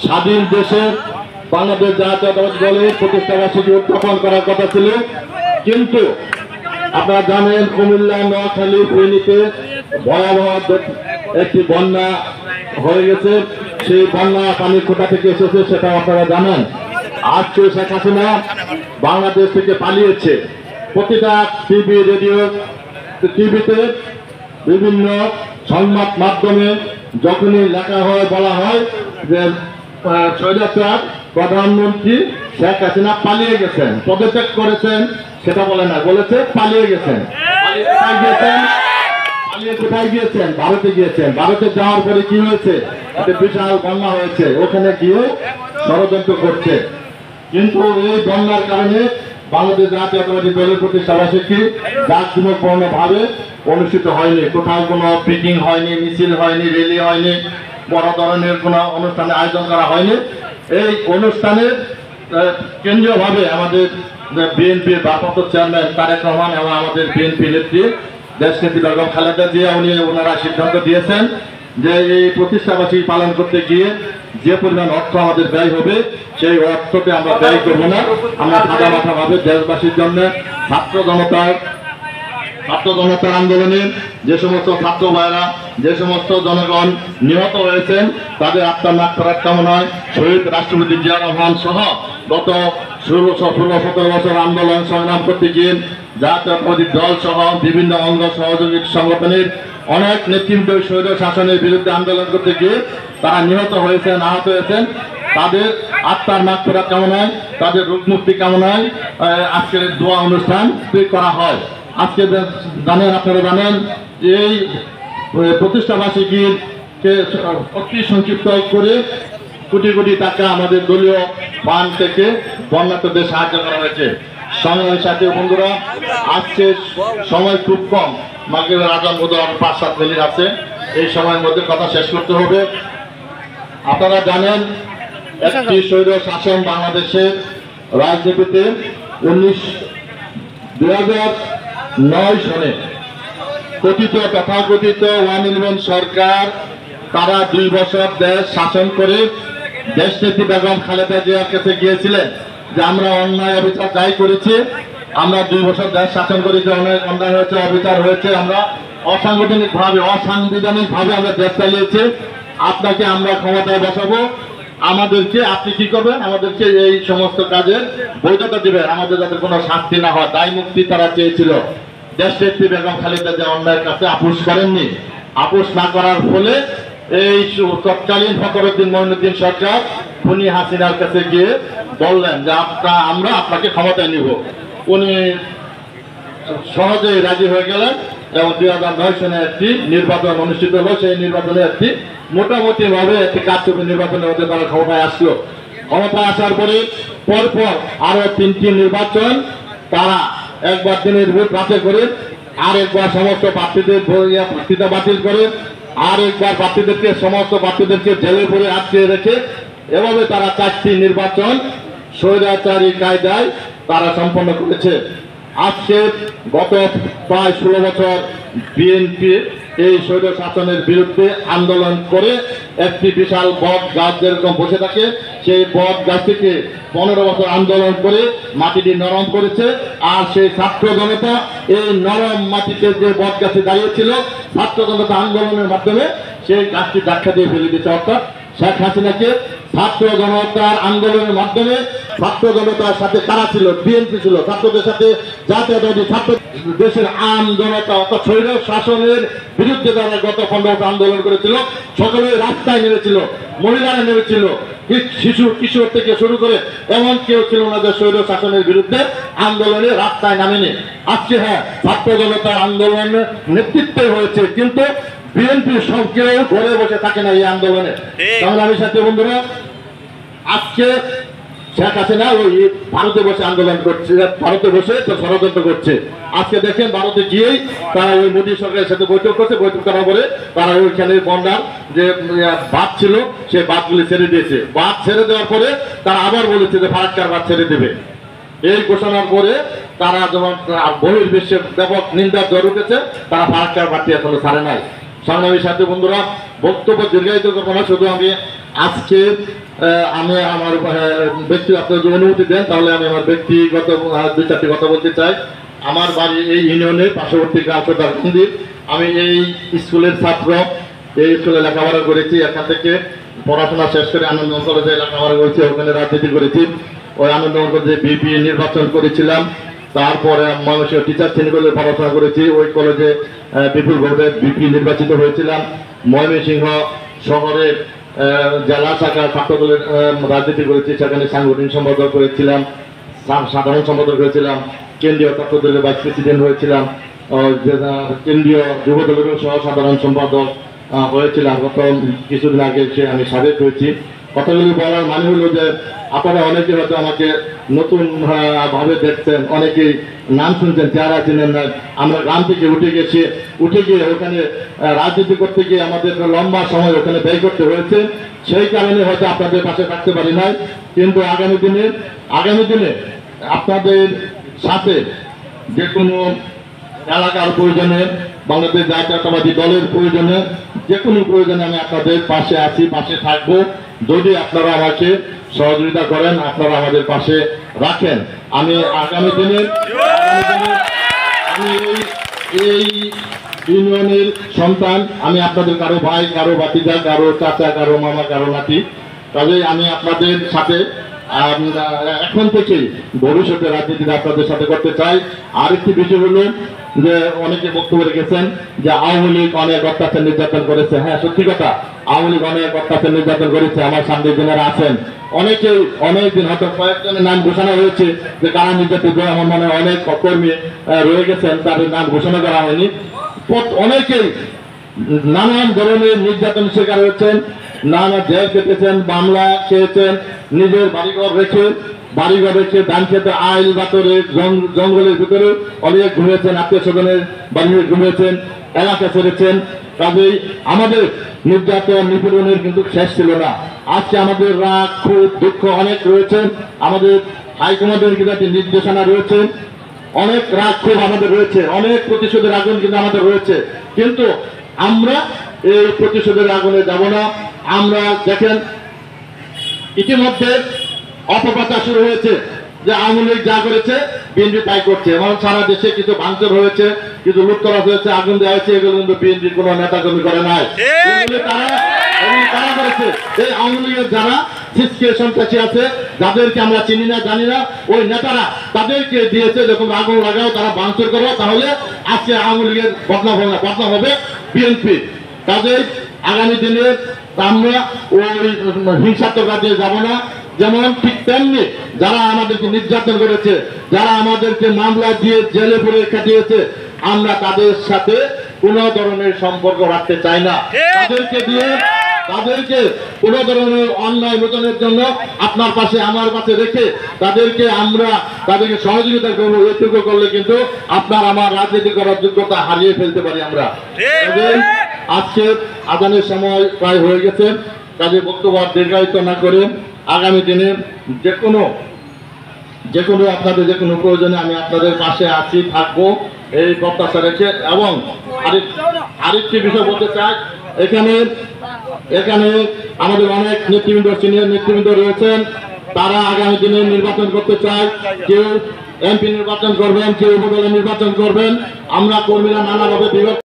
স্বাধীন দেশে বাংলাদেশ জাতীয়তাবাদী দলের প্রতিষ্ঠাবার্ষিকী উত্থাপন করার কথা ছিল, কিন্তু আপনারা জানেন কুমিল্লা, নোয়াখালী, ফেনীতে ভয়াবহ একটি বন্যা হয়ে গেছে। সেই বন্যা পানির কোথা থেকে এসেছে সেটা আপনারা জানেন। আজকে শেখ হাসিনা বাংলাদেশ থেকে পালিয়েছে। প্রতিটা টিভি, রেডিও, টিভিতে, বিভিন্ন সংবাদ মাধ্যমে যখনই লেখা হয়, বলা হয় যে স্বৈরাচার প্রধানমন্ত্রী শেখ হাসিনা পালিয়ে গেছেন, পদত্যাগ করেছেন, সেটা বলে না, বলেছে পালিয়ে গেছেন। কোথায় গিয়েছেন? ভারতে গিয়েছেন। ভারতে যাওয়ার পরে কি হয়েছে? একটা বিশাল বন্যা হয়েছে, ওখানে গিয়ে ষড়যন্ত্র করছে। কিন্তু এই বন্যার কারণে বাংলাদেশ জাতীয়তাবাদী দলের প্রতিষ্ঠাবার্ষিকী জাঁকজমকপূর্ণ ভাবে অনুষ্ঠিত হয়নি। কোথাও কোনো মিটিং হয়নি, মিছিল হয়নি, র্যালি হয়নি, বড় ধরনের কোনো অনুষ্ঠানে আয়োজন করা হয়নি। এই অনুষ্ঠানের কেন্দ্রীয়ভাবে আমাদের বিএনপির ভারপ্রাপ্ত চেয়ারম্যান তারেক রহমান এবং আমাদের বিএনপি নেত্রী দেশনেত্রী বেগম খালেদা জিয়া ওনারা সিদ্ধান্ত দিয়েছেন যে এই প্রতিষ্ঠাবার্ষিকী পালন করতে গিয়ে যে পরিমাণ অর্থ আমাদের ব্যয় হবে সেই অর্থকে আমরা ব্যয় করবো না। আমরা সাদা মাথা ভাবে দেশবাসীর জন্য ছাত্র জনতার আন্দোলনে যে সমস্ত ছাত্র ভাইরা, যে সমস্ত জনগণ নিহত হয়েছেন তাদের আত্মার মাগফিরাত কামনায় শহীদ রাষ্ট্রপতি জিয়া রহমান সহ গত 16-17 বছর আন্দোলন সংগ্রাম করতে গিয়ে জাতীয়তাবাদী দল সহ বিভিন্ন অঙ্গ সহযোগী সংগঠনের অনেক নেতৃবৃন্দ স্বৈর শাসনের বিরুদ্ধে আন্দোলন করতে গিয়ে তারা নিহত হয়েছেন, আহত হয়েছেন। তাদের আত্মার মাগফিরাত কামনায়, তাদের রোগ মুক্তি কামনায় আজকের দোয়া অনুষ্ঠান করা হয়। আজকে আপনারা জানেন এই প্রতিষ্ঠাবার্ষিকীকে অতি সংক্ষিপ্ত করে কোটি কোটি টাকা আমাদের দলীয় ফান্ড থেকে বন্যার্তদের সাহায্য করা হয়েছে। সংগ্রামী সাথী বন্ধুরা, আজকে সময় খুব কম, মাগরিবের আজান বোধহয় 5-7 মিনিট আছে, এই সময়ের মধ্যে কথা শেষ করতে হবে। আপনারা জানেন একটি স্বৈর শাসন বাংলাদেশের রাজনীতিতে 2009 সনে তথাকথিত 111 সরকার তারা 2 বছর দেশ শাসন করে দেশনেত্রী বেগম খালেদা জিয়ার কাছে গিয়েছিলেন যে আমরা অন্যায় অবিচার যাই করেছি, আমরা 2 বছর দেশ শাসন করেছি, অনেক অন্যায় হয়েছে, অবিচার হয়েছে, আমরা অসাংবিধানিক ভাবে আমরা দেশ চালিয়েছি, আপনাকে আমরা ক্ষমতায় বসাবো, আমাদেরকে আপনি কি করবেন, আমাদেরকে এই সমস্ত কাজের বৈধতা দিবেন, আমাদের যাতে কোনো শাস্তি না হয়, দায় মুক্তি তারা চেয়েছিল। দেশনেত্রী বেগম খালেদা জিয়া অন্যায়ের কাছে আপোষ করেননি। আপোষ না করার ফলে এই তৎকালীন ফখরুদ্দিন মঈনুদ্দিন সরকার খুনি হাসিনার কাছে গিয়ে বললেন যে আমরা আপনাকে ক্ষমতায় নিব। উনি সহজেই রাজি হয়ে গেলেন এবং 2009 সনে একটি নির্বাচন অনুষ্ঠিত হলো। সেই নির্বাচনে একটি মোটামুটি ভাবে একটি কারচুপি নির্বাচনের মধ্যে তারা ক্ষমতায় আসলো। ক্ষমতায় আসার পরে পরপর আরো 3টি নির্বাচন তারা একবার দিনের ভোট রাতে করে, আরেকবার সমস্ত প্রার্থীতা বাতিল করে, আরেকবার সমস্ত প্রার্থীদেরকে জেলে ভরে আটকে রেখে এভাবে তারা 4টি নির্বাচন স্বৈরাচারী কায়দায় তারা সম্পন্ন করেছে। আজকে গত প্রায় 16 বছর বিএনপি এই স্বৈর শাসনের বিরুদ্ধে আন্দোলন করে একটি বিশাল বট গাছ যেরকম বসে থাকে, সেই বট গাছটিকে 15 বছর আন্দোলন করে মাটিটি নরম করেছে। আর সেই ছাত্র জনতা এই নরম মাটিতে যে বট গাছে দাঁড়িয়েছিল, ছাত্র জনতা আন্দোলনের মাধ্যমে সেই গাছটি ধাক্কা দিয়ে ফেলে দিচ্ছে। অর্থাৎ শেখ হাসিনাকে ছাত্র জনতার আন্দোলনের মাধ্যমে, ছাত্র জনতার সাথে কারা ছিল? বিএনপি ছিল। ছাত্রদের সাথে জাতীয়তাবাদী ছাত্র দেশের আম জনতা অর্থাৎ স্বৈর শাসনের বিরুদ্ধে যারা গত 15 বছর আন্দোলন করেছিল, সকলে রাস্তায় নেমেছিল, মহিলারা নেমেছিল, শিশু কিশোর থেকে শুরু করে এমন কেউ ছিল না যে স্বৈর শাসনের বিরুদ্ধে আন্দোলনে রাস্তায় নামেনি। আজকে হ্যাঁ, ছাত্র জনতার আন্দোলনের নেতৃত্বে হয়েছে, কিন্তু বিএনপি সব কেউ ঘরে বসে থাকে না এই আন্দোলনে। সংগ্রামী সাথী বন্ধুরা, আজকে শেখ হাসিনা ওই ভারতে বসে আন্দোলন করছে, ভারতে বসে ষড়যন্ত্র করছে। আজকে দেখেন ভারতে গিয়েই তারা ওই মোদী সরকারের সাথে বৈঠক করছে, বৈঠক করার পরে তারা ওইখানে বন্যার যে বাঁধ ছিল সেই বাঁধগুলি ছেড়ে দিয়েছে। বাঁধ ছেড়ে দেওয়ার পরে তারা আবার বলেছে যে ফারাক্কার বাঁধ ছেড়ে দেবে। এই ঘোষণার পরে তারা যখন বহির্বিশ্বের ব্যাপক নিন্দার জ্বর উঠেছে, তারা ফারাক্কার বাঁধটি এখনো ছাড়ে নাই। সংগ্রামী সাথী বন্ধুরা, বক্তব্য দীর্ঘায়িত করবো না, শুধু আমি আজকে আমি আমার ব্যক্তি আপনার যদি অনুমতি দেন তাহলে আমি আমার ব্যক্তিগত 2-4টি কথা বলতে চাই। আমার বাড়ি এই ইউনিয়নের পার্শ্ববর্তী গ্রাম সর্দারকান্দি। আমি এই স্কুলের ছাত্র, এই স্কুলে লেখাপড়া করেছি। এখান থেকে পড়াশোনা শেষ করে আনন্দমোহন কলেজে লেখাপড়া করেছি, ওখানে রাজনীতি করেছি। ওই আনন্দমোহন কলেজে বিপি নির্বাচন করেছিলাম। তারপরে মানুষের টিচার শ্রেণী কলেজে পড়াশোনা করেছি, ওই কলেজে বিপুলভাবে বিপি নির্বাচিত হয়েছিলাম। ময়মনসিংহ শহরের জেলা শাখা ছাত্র দলের রাজনীতি করেছি, সেখানে সাংগঠনিক সম্পাদক করেছিলাম, সাধারণ সম্পাদক হয়েছিলাম, কেন্দ্রীয় ছাত্র দলের ভাইস প্রেসিডেন্ট হয়েছিলাম, কেন্দ্রীয় যুব দলের সহ সাধারণ সম্পাদক হয়েছিলাম। গত কিছুদিন আগে সে আমি সাবেক হয়েছি। কথাগুলি বলার মানে হলো যে আপনারা অনেকে হয়তো আমাকে নতুন ভাবে দেখছেন, অনেকেই নাম শুনছেন, চেহারা চিনেন না। আমরা গ্রাম থেকে উঠে গিয়ে ওখানে রাজনীতি করতে গিয়ে আমাদের লম্বা সময় ওখানে ব্যয় করতে হয়েছে। সেই কারণে হয়তো আপনাদের পাশে থাকতে পারি নাই, কিন্তু আগামী দিনে আপনাদের সাথে যে কোনো এলাকার প্রয়োজনে, বাংলাদেশ জাতীয়তাবাদী দলের প্রয়োজনে, যে কোনো প্রয়োজনে আমি আপনাদের পাশে আছি, পাশে থাকবো। যদি আপনারা আমাকে সহযোগিতা করেন, আপনারা আমাদের পাশে রাখেন। আমি আগামী দিনে আমি এই ইউনিয়নের সন্তান, আমি আপনাদের কারো ভাই, কারো ভাতিজা, কারো চাচা, কারো মামা, কারো নাতি। কাজেই আমি আপনাদের সাথে এখন থেকেই ভবিষ্যতে রাজনীতিতে আপনাদের সাথে করতে চাই। আরেকটি বিষয় হলো যে অনেকে বক্তব্য রেখেছেন যে আওয়ামী লীগ অনেক অত্যাচার নির্যাতন করেছে। হ্যাঁ, সত্যি কথা, আওয়ামী লীগ অনেক অত্যাচার নির্যাতন করেছে। আমার সামনে যারা আছেন অনেকেই অনেকদিন হয়তো কয়েকজনের নাম ঘোষণা হয়েছে যে কারা নির্যাতিত, আমার মনে হয় অনেক কর্মী রয়ে গেছেন, তাদের নাম ঘোষণা করা হয়নি। অনেকেই নানান ধরনের নির্যাতন শিকার হয়েছেন, নানা জেল কেটেছেন, মামলা খেয়েছেন, নিজের বাড়িঘর রেখে ধান খেতে আইল বাতরে জঙ্গলের ভিতরে অনেক ঘুমিয়েছেন, আত্মীয় স্বজনের বাড়ি ঘুমিয়েছেন, এলাকা ছেড়েছেন। কাজেই আমাদের নির্যাতন নিপীড়নের কিন্তু শেষ ছিল না। আজকে আমাদের রাগ, ক্ষোভ, দুঃখ অনেক রয়েছেন। আমাদের হাইকমান্ডের কিন্তু একটি নির্দেশনা রয়েছে, অনেক রাগ ক্ষোভ আমাদের রয়েছে, অনেক প্রতিশোধের আগুন কিন্তু আমাদের রয়েছে। কিন্তু আমরা এই প্রতিশোধের আগুনে যাব না। আমরা দেখেন ইতিমধ্যে অপপ্রচার শুরু হয়েছে যে আওয়ামী লীগ যা করেছে বিএনপি তাই করছে, এবং সারা দেশে কিছু ভাঙচুর হয়েছে, কিছু লুটতরাজ হয়েছে, আগুন দেওয়া হয়েছে, এগুলো কিন্তু বিএনপির কোনো নেতা কর্মী করে নাই। তারা করেছে এই আওয়ামী লীগের যারা সন্ত্রাসী আছে, যাদেরকে আমরা চিনি না, জানি না, ওই নেতারা তাদেরকে দিয়েছে যখন আগুন লাগাও, তারা ভাঙচুর করো, তাহলে আজকে আওয়ামী লীগের বদনাম হবে বিএনপি। কাজেই আগামী দিনে আমরা ওই হিংসাত্মক কাজে যাব না। যেমন ঠিক তেমনি যারা আমাদেরকে নির্যাতন করেছে, যারা আমাদেরকে মামলা দিয়ে জেলে পুরে কাটিয়েছে, আমরা তাদের সাথে কোনো ধরনের সম্পর্ক রাখতে চাই না। তাদেরকে কোনো ধরনের অন্যায় মোচনের জন্য আপনার পাশে, আমার পাশে রেখে তাদেরকে সহযোগিতা করবো। এটুকু করলে কিন্তু আপনার আমার রাজনীতি করার যোগ্যতা হারিয়ে ফেলতে পারি আমরা। আজকে আজানের সময় প্রায় হয়ে গেছে, কাজে বক্তব্য দীর্ঘায়িত না করে আগামী দিনে যে কোনো আপনাদের যে কোনো প্রয়োজনে আমি আপনাদের পাশে আছি, থাকবো, এই প্রত্যাশা রেখে। এবং আরেকটি বিষয় বলতে চাই, এখানে আমাদের অনেক নেতৃবৃন্দ, সিনিয়র নেতৃবৃন্দ রয়েছেন, তারা আগামী দিনে নির্বাচন করতে চায়। কেউ এমপি নির্বাচন করবেন, কেউ উপজেলা নির্বাচন করবেন। আমরা কর্মীরা নানাভাবে বিভক্ত।